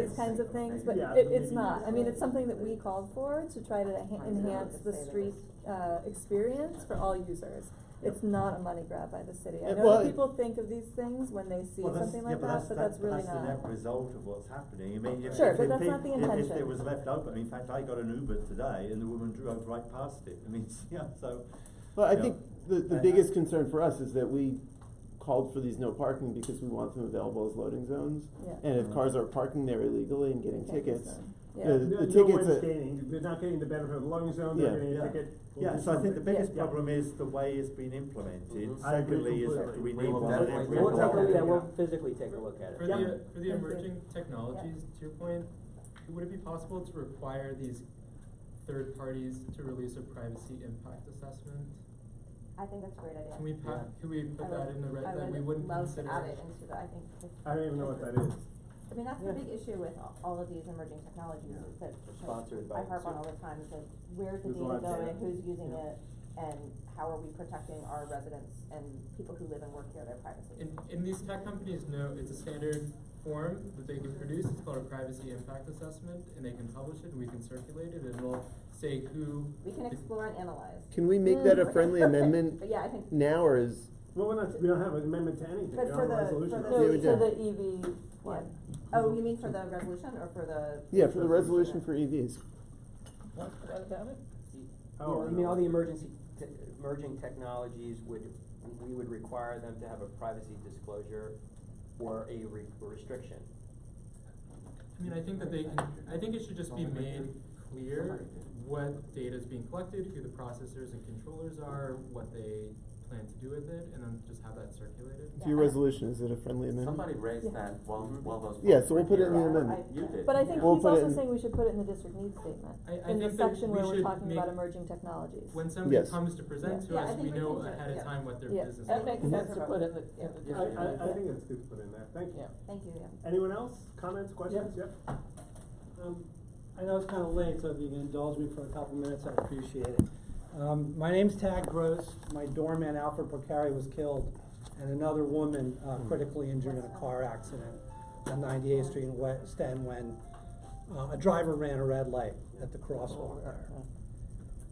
these kinds of things, but Yeah, it's maybe not. not. I mean, it's something that we called for to try to enhance the street experience for all users. It's not a money grab by the city. I know that people think of these things when they see something like that, but that's really not. That's the net result of what's happening. I mean, if, sure, if, but if, that's not the intention. If there was left open, in fact, I got an Uber today, and the woman drove right past it. I mean, yeah, so. Well, I think the biggest concern for us is that we called for these no parking because we want them available as loading zones. Yeah. And if cars are parking there illegally and getting tickets, yeah. the no tickets one's gaining. They're not getting the benefit of the loading zone. They're getting a ticket. Yeah, so I think the biggest problem is the way it's been implemented. I agree Secondly, is completely. we We need will one definitely every take a look at it. block. We'll physically take a look at it. For the emerging technologies, to your point, would it be possible to require these third parties to release a privacy impact assessment? I think that's a great idea. Can we put that in the red that we wouldn't love consider? to add it into the, I think. I don't even know what that is. I mean, that's the big issue with all of these emerging technologies is that Sponsored by I harp on all the time is that where's the There's a lot data of going, data. who's using it, and how are we protecting our residents and people who live and work here, their privacy. And these tech companies know it's a standard form that they can produce. It's called a privacy impact assessment, and they can publish it, and we can circulate it, and it'll say who. We can explore and analyze. can we make that a friendly amendment But yeah, I think. now, or is? Well, we don't have an amendment to anything. But We for don't have a the- resolution. for No, Yeah, we for do. the EV one. Oh, you mean for the resolution or for the? Yeah, for the resolution for EVs. What about it? Oh, You mean all the emerging technologies we would require them to have a privacy disclosure or a restriction. I mean, I think that I think it should just be made clear what data is being collected, who the processors and controllers are, what they plan to do with it, and then just have that circulated. To your resolution, is it a friendly amendment? Somebody raised that while those. Yeah, so we'll put it in the Yeah, amendment. You did. But I think We'll he's put it also in- saying we should put it in the district needs statement, I in the think that section we where we're should talking make- about emerging technologies. When somebody Yes. comes to present to Yeah, I us, think we we know can ahead of yeah. time what their Yeah. business That is. makes sense to put in the district. I think it's good to put in there. Thank you. Yeah. Thank you, yeah. Anyone else? Comments, questions? Yep. I know it's kind of late, so if you can indulge me for a couple minutes, I'd appreciate it. My name's Tad Gross. My doorman, Alfred Porcari, was killed, and another woman critically injured in a car accident on 98th Street in West End when a driver ran a red light at the crosswalk there.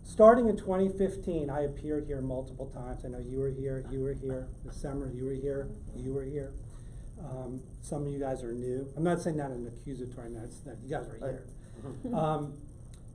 Starting in 2015, I appeared here multiple times. I know you were here, Ms. Semmer, you were here. Some of you guys are new. I'm not saying that in an accusatory manner, it's that you guys are here.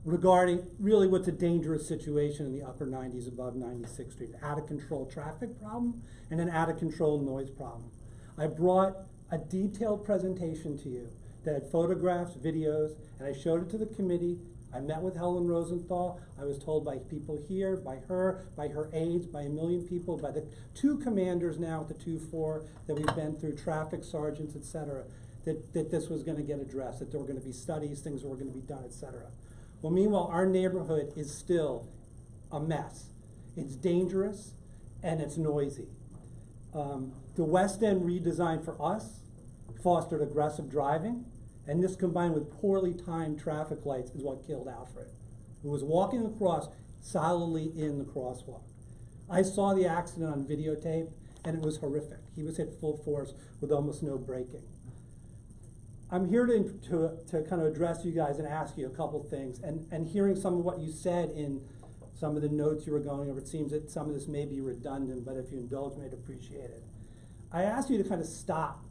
Regarding really what's a dangerous situation in the upper 90s above 96th Street, out of control traffic problem and an out of control noise problem. I brought a detailed presentation to you that had photographs, videos, and I showed it to the committee. I met with Helen Rosenthal. I was told by people here, by her aides, by a million people, by the two commanders now at the 2-4 that we've been through, traffic sergeants, et cetera, that this was going to get addressed, that there were going to be studies, things were going to be done, et cetera. Well, meanwhile, our neighborhood is still a mess. It's dangerous and it's noisy. The West End redesign for us fostered aggressive driving, and this combined with poorly timed traffic lights is what killed Alfred, who was walking across solidly in the crosswalk. I saw the accident on videotape, and it was horrific. He was hit full force with almost no braking. I'm here to kind of address you guys and ask you a couple things, and hearing some of what you said in some of the notes you were going over, it seems that some of this may be redundant, but if you indulge me, I'd appreciate it. I ask you to kind of stop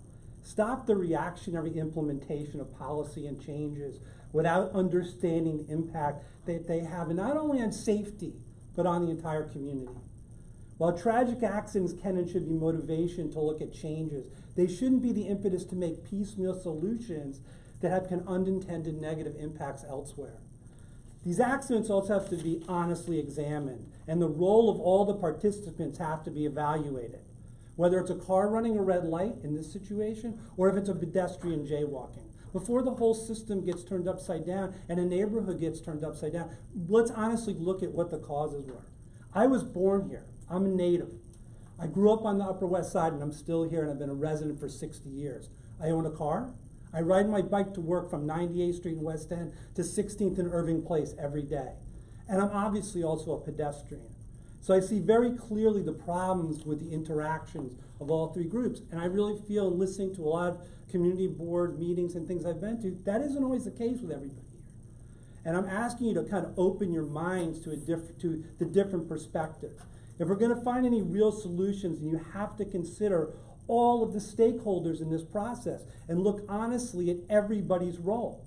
the reactionary implementation of policy and changes without understanding the impact that they have, not only on safety, but on the entire community. While tragic accidents can and should be motivation to look at changes, they shouldn't be the impetus to make piecemeal solutions that have unintended negative impacts elsewhere. These accidents also have to be honestly examined, and the role of all the participants have to be evaluated. Whether it's a car running a red light in this situation, or if it's a pedestrian jaywalking. Before the whole system gets turned upside down and a neighborhood gets turned upside down, let's honestly look at what the causes were. I was born here. I'm a native. I grew up on the Upper West Side, and I'm still here, and I've been a resident for 60 years. I own a car. I ride my bike to work from 98th Street in West End to 16th and Irving Place every day. And I'm obviously also a pedestrian. So I see very clearly the problems with the interactions of all three groups. And I really feel, listening to a lot of community board meetings and things I've been to, that isn't always the case with everybody here. And I'm asking you to kind of open your minds to the different perspectives. If we're gonna find any real solutions, then you have to consider all of the stakeholders in this process and look honestly at everybody's role.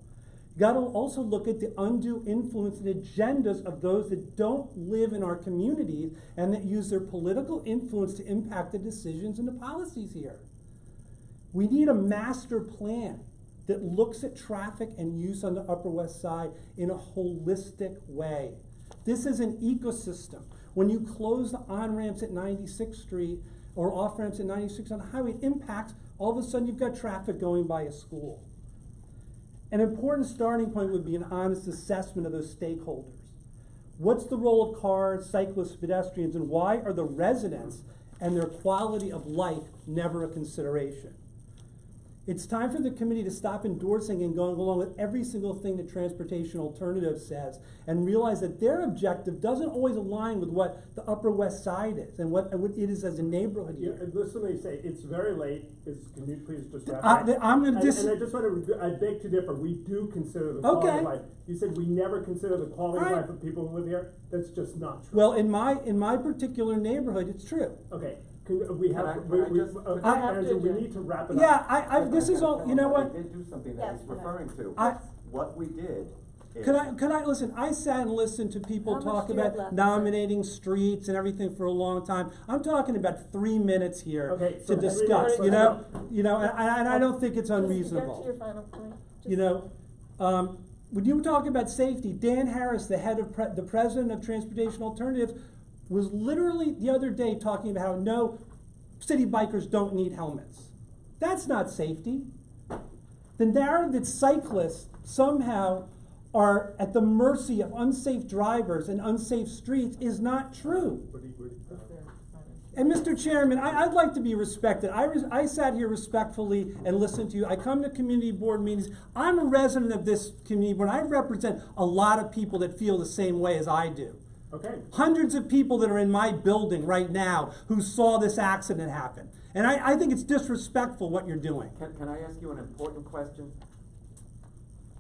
You gotta also look at the undue influence and agendas of those that don't live in our communities and that use their political influence to impact the decisions and the policies here. We need a master plan that looks at traffic and use on the Upper West Side in a holistic way. This is an ecosystem. When you close the on-ramps at 96th Street or off-ramps at 96 on the highway, it impacts, all of a sudden you've got traffic going by a school. An important starting point would be an honest assessment of those stakeholders. What's the role of cars, cyclists, pedestrians, and why are the residents and their quality of life never a consideration? It's time for the committee to stop endorsing and going along with every single thing that Transportation Alternative says and realize that their objective doesn't always align with what the Upper West Side is and what it is as a neighborhood Yeah, here. and listen to me say, it's very late, can you please just wrap I- up? I'm gonna And dis- I just want to, I beg to differ, we do consider the quality Okay. of life. You said we never consider the quality of All right. life of people who live here, that's just not true. Well, in my particular neighborhood, it's true. Okay, we have, Andrew, we need to wrap it up. Yeah, this is all, you know what? They did do something that Yes, he's referring to. I- What we did is. Could I listen, I sat and listened to people How much talk do you have about left? nominating streets and everything for a long time. I'm talking about 3 minutes here Okay, to so 3 discuss, minutes, you know, and I don't think it's Just unreasonable. get to your final point. You know, when you talk about safety, Dan Harris, the head of the president of Transportation Alternatives, was literally the other day talking about how no, city bikers don't need helmets. That's not safety. The narrative that cyclists somehow are at the mercy of unsafe drivers and unsafe streets is not true. And Mr. Chairman, I'd like to be respected. I sat here respectfully and listened to you. I come to community board meetings. I'm a resident of this community board. I represent a lot of people that feel the same way as I do. Okay. Hundreds of people that are in my building right now who saw this accident happen. And I think it's disrespectful what you're doing. Can I ask you an important question?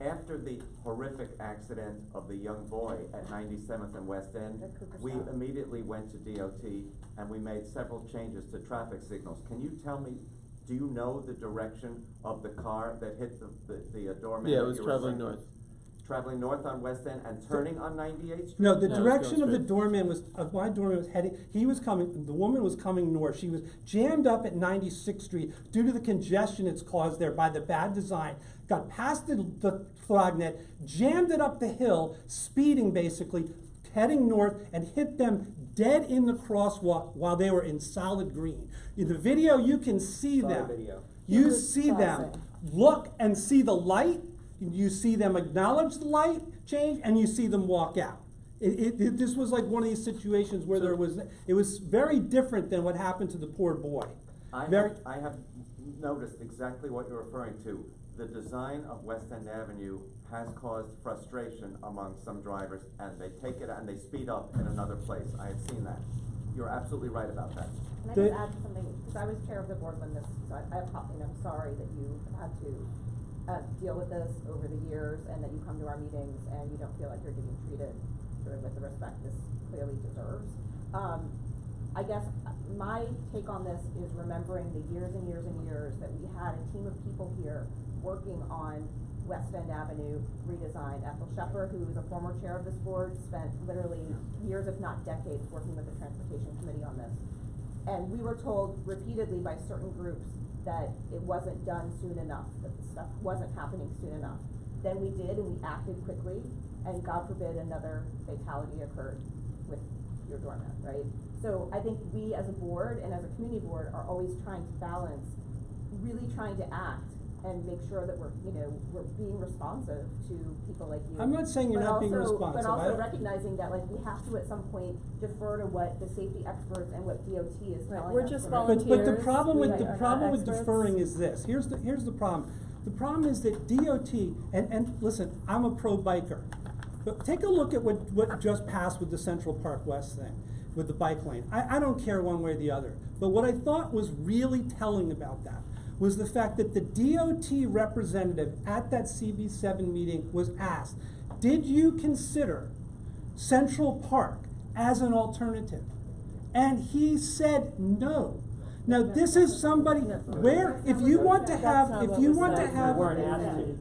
After the horrific accident of the young boy at 97th and West End, we immediately went to DOT and we made several changes to traffic signals. Can you tell me, do you know the direction of the car that hit the doorman? Yeah, it that was you were traveling referring to? north. Traveling north on West End and turning on 98th Street? No, the No, direction of the straight. doorman was, my doorman was heading, the woman was coming north. She was jammed up at 96th Street due to the congestion it's caused there by the bad design. Got past the flagnet, jammed it up the hill, speeding basically, heading north, and hit them dead in the crosswalk while they were in solid green. In the video, you can see Saw the them. video. You It was see them crossing. look and see the light, you see them acknowledge the light change, and you see them walk out. This was like one of these situations where it was very different than what happened to the poor boy. I have noticed exactly what you're referring to. The design of West End Avenue has caused frustration among some drivers, and they take it and they speed up in another place. I have seen that. You're absolutely right about that. Can I just add something, because I was chair of the board when this, so I'm sorry that you had to deal with this over the years and that you come to our meetings and you don't feel like you're getting treated sort of with the respect this clearly deserves. I guess my take on this is remembering the years and years and years that we had a team of people here working on West End Avenue redesign. Ethel Shepard, who is a former chair of this board, spent literally years, if not decades, working with the Transportation Committee on this. And we were told repeatedly by certain groups that it wasn't done soon enough, that the stuff wasn't happening soon enough. Then we did, and we acted quickly, and God forbid another fatality occurred with your doorman, right? So I think we as a board and as a community board are always trying to balance, really trying to act and make sure that we're being responsive to people like you. I'm not saying you're not being responsive. But also recognizing that like we have to at some point defer to what the safety experts and what DOT is telling us. We're just to volunteers. But the problem We with are not experts. deferring is this. Here's the problem. The problem is that DOT and listen, I'm a pro biker. But take a look at what just passed with the Central Park West thing. with the bike lane. I don't care one way or the other. But what I thought was really telling about that was the fact that the DOT representative at that CB7 meeting was asked, did you consider Central Park as an alternative? And he said no. Now, this is somebody where, if you want to have,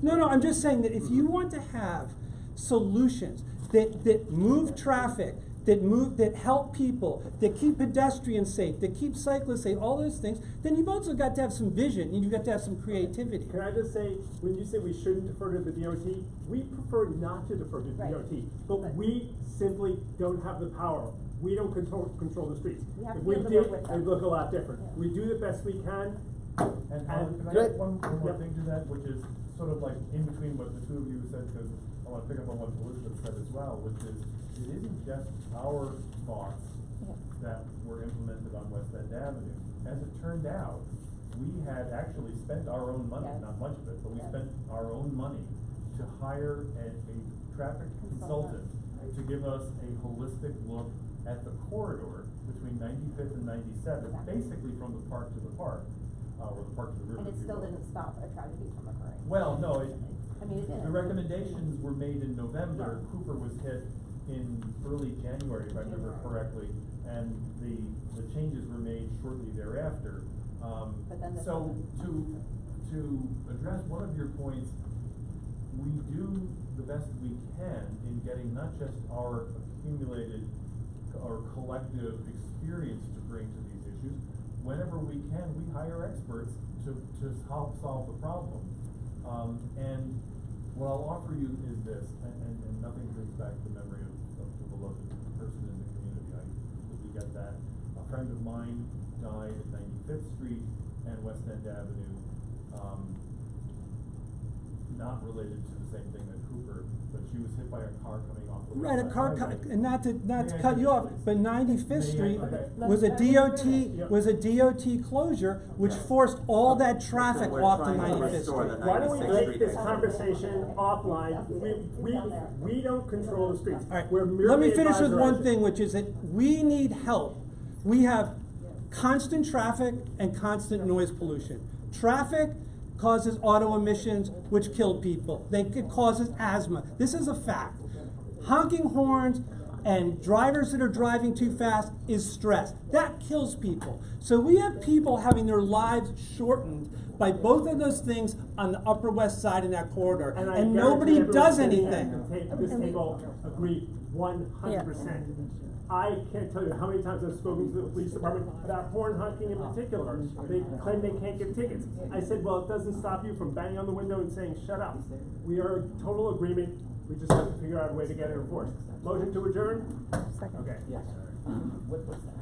no, I'm just saying that if you want to have solutions that move traffic, that help people, that keep pedestrians safe, that keep cyclists safe, all those things, then you've also got to have some vision and you've got to have some creativity. Can I just say, when you say we shouldn't defer to the DOT, we prefer not to defer to the DOT, but we simply don't have the power. We don't control the streets. If we did, it'd look a lot different. Yeah. We do the best we can. And can I add one more thing to that, which is sort of like in between what the two of you said, because I want to pick up on what Elizabeth said as well, which is it isn't just our thoughts that were implemented on West End Avenue. As it turned out, we had actually spent our own money, not much of it, but we spent our own money to hire a traffic consultant to give us a holistic look at the corridor between 95th and 97th, basically from the park to the park, or the park to the river. And it still didn't stop a tragedy from occurring. Well, no, it didn't. The recommendations were made in November. Cooper was hit in early January, if I remember correctly, and the changes were made shortly thereafter. So to address one of your points, we do the best we can in getting not just our accumulated or collective experience to bring to these issues. Whenever we can, we hire experts to help solve the problem. And what I'll offer you is this, and nothing brings back the memory of the beloved person in the community. I completely get that. A friend of mine died at 95th Street and West End Avenue, not related to the same thing that Cooper, but she was hit by a car coming off the right, a car, and not to cut you off, but 95th Street was a DOT closure, which forced all that traffic off to 95th Street. Why don't we take this conversation offline? We don't control the streets. All right, We're let me finish with one advisors. thing, which is that we need help. We have constant traffic and constant noise pollution. Traffic causes auto emissions, which kill people. It causes asthma. This is a fact. Honking horns and drivers that are driving too fast is stress. That kills people. So we have people having their lives shortened by both of those things on the Upper West Side in that corridor, and nobody does anything. This table agree 100%. I can't tell you how many times I've spoken to the police department about horn honking in particular. They claim they can't give tickets. I said, well, it doesn't stop you from banging on the window and saying, shut up. We are in total agreement. We just have to figure out a way to get it enforced. Motion to adjourn? Second. Okay. Yes. What was that?